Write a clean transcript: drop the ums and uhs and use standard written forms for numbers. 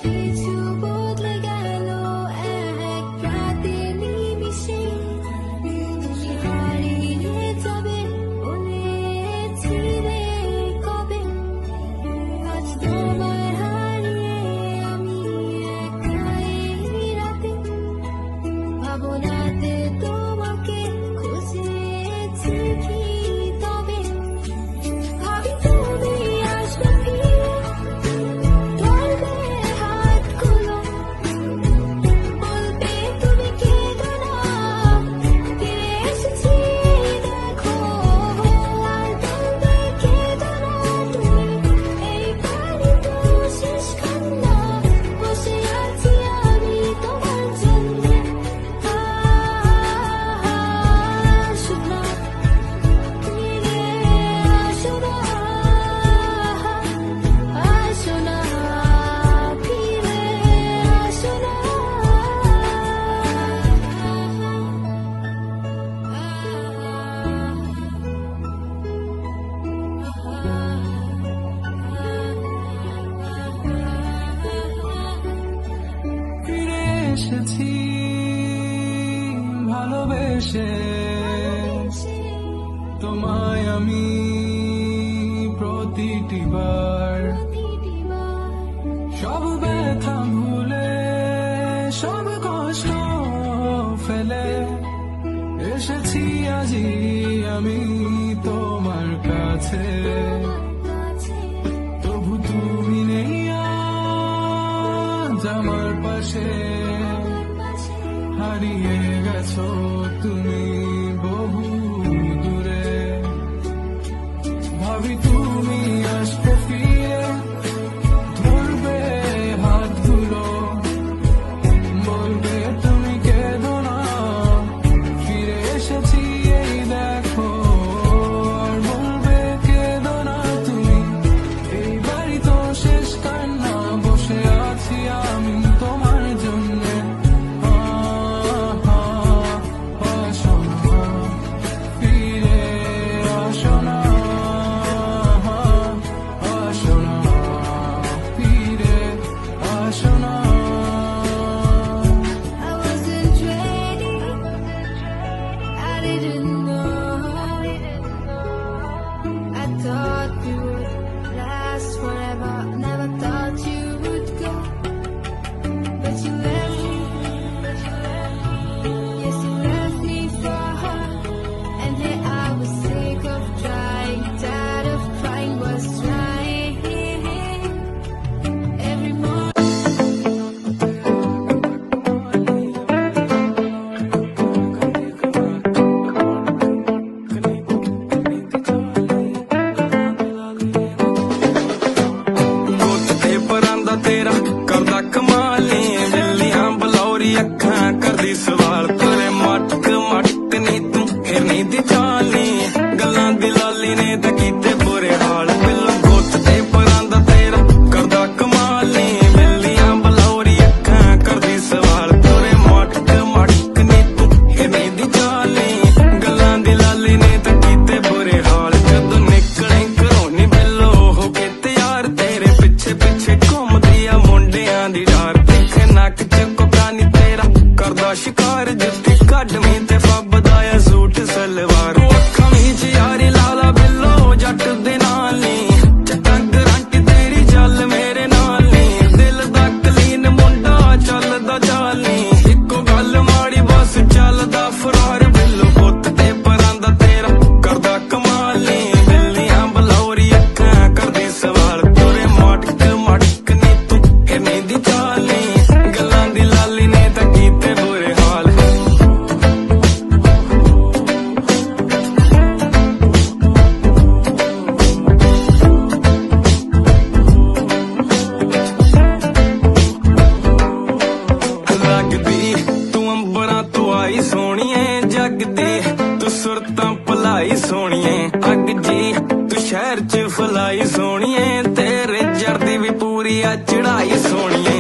কিছু বদলে গেল এক রাতে নিমিষে, তুমি হারিয়ে যাবে বলেছিলে কবে, আজ তোমায় হারিয়ে আমি একা এই রাতে, ভাবনাতে তোমাকে খুঁজেছি কি তবে, ভাবি তুমি আসবে ফিরে, ধরবে হাতগুলো, বলবে তুমি কেঁদো না, ফিরে এসেছি দেখো, আর বলবে কেঁদো না তুমি, এইবারই তো শেষ কান্না, বসে আছি আমি তোমার জন্যে, আসো না, ফিরে আসো না, আসো না, ফিরে আসো না। ফিরে এসেছি ভালোবেসে তোমায় আমি প্রতিটি বার, সব ব্যথা ভুলে সব কষ্ট ফেলে এসেছি আজি আমি তোমার কাছে, তবু তুমি নেই আজ আমার পাশে, হারিয়ে গেছো তুমি বহু দূরে, ভাবি তুমি আসবে ফিরে, ধরবে হাতগুলো, বলবে তুমি কেঁদো না, ফিরে এসেছি এই দেখো, আর বলবে কেঁদো না তুমি, এইবারই তো শেষ কান্না, বসে আছি আমি তোমার জন্যে, আসো না, ফিরে আসো না, আসো না, ফিরে আসো না। I wasn't ready, I didn't know, I thought we would last forever, never thought you would go, but you left me, yes you left me for her, and here I was sick of trying, tired of trying, was trying, every morning. ਗੁੱਤ ਤੇ ਪਰਾਂ ਦਾ ਤੇਰਾ ਕਰਦਾ ਕਮਾਲੀ, ਬਿੱਲੀਆਂ ਬਲੌਰੀ ਅੱਖਾਂ ਕਰਦੀ ਸਵਾਲ, ਤੇਰੇ ਮਟਕ ਮਟਕ ਨੀ ਤੂੰ ਹਿਰਨੀ ਦੀ ਚਾਲੀ, ਗੱਲਾਂ ਦੀ ਲਾਲੀ ਨੇ ਤਾਂ ਕੀਤੇ ਬੁਰੇ ਹਾਲ, ਬਿੱਲੋ ਗੁੱਤ ਤੇ ਪਰਾਂ ਦਾ ਤੇਰਾ ਕਰਦਾ ਕਮਾਲੀ, ਬਿੱਲੀਆਂ ਬਲੌਰੀ ਅੱਖਾਂ ਕਰਦੀ ਸਵਾਲ, ਤੇਰੇ ਮਟਕ ਮਟਕ ਨੀ ਤੂੰ ਹਿਰਨੀ ਦੀ ਚਾਲੀ, ਗੱਲਾਂ ਦੀ ਲਾਲੀ ਨੇ ਤਾਂ ਕੀਤੇ ਬੁਰੇ ਹਾਲ, ਜਦੋਂ ਨਿਕਲੇ ਘਰੋਂ ਨੀ ਬਿੱਲੋ ਹੋ ਕੇ ਤਿਆਰ, ਤੇਰੇ ਪਿੱਛੇ ਪਿੱਛੇ ਘੁੰਮਦੀ ਆ ਮੁੰਡਿਆਂ ਦੀ ਡਾਰ, ਦੇਖੇ ਨੱਕ ਚ ਕੋਕਾ ਨੀ ਤੇਰਾ ਕਰਦਾ ਸ਼ਿਕਾਰ, ਜੁੱਤੀ ਕੱਢਵੀਂ ਤੇ ਫੱਬਦਾ ਆ ਸੂਟ ਸਲਵਾਰ, ਅੱਖਾਂ ਵਿੱਚ ਯਾਰੀ ਲਾਲਾ ਬਿੱਲੋ ਜੱਟ ਦੇ ਨਾਲ ਨੀ, ਚਟੰਗ ਰੰਟ ਤੇਰੀ ਚੱਲ ਮੇਰੇ ਨਾਲ ਨੀ, ਦਿਲ ਦਾ ਕਲੀਨ ਮੁੰਡਾ ਚੱਲਦਾ ਚਾਲ ਨੀ, ਇੱਕੋ ਗੱਲ ਮਾੜੀ ਬਸ ਚੱਲਦਾ ਫਰਾਰ, ਬਿੱਲੋ ਪੁੱਤ ਤੇ ਪਰਾਂ ਦਾ ਤੇਰਾ ਕਰਦਾ ਕਮਾਲ ਨੀ, ਬਿੱਲੀਆਂ ਬਲੌਰੀ ਅੱਖਾਂ ਕਰਦੀ ਸਵਾਲ, ਤੇਰੇ ਮਟਕ ਮਟਕ ਨੀ ਤੂੰ ਹਿਰਨੀ ਦੀ ਚਾਲ ਨੀ, ਗੱਲਾਂ ਦੀ ਲਾਲੀ ਨੇ ਤਾਂ ਕੀਤੇ ਬੁਰੇ ਹਾਲ। ਲੱਗਦੀ ਤੂੰ ਅੰਬਰਾਂ ਤੋਂ ਆਈ ਸੋਹਣੀਏ, ਜਗਦੀ ਤੂੰ ਸੁਰਤਾਂ ਭਲਾਈ ਸੋਹਣੀਏ, ਅੱਗ ਜੀ ਤੂੰ ਸ਼ਹਿਰ ਚ ਫਲਾਈ ਸੋਹਣੀਏ, ਤੇਰੇ ਜਰਦੀ ਵੀ ਪੂਰੀ ਆ ਚੜਾਈ ਸੋਹਣੀਏ,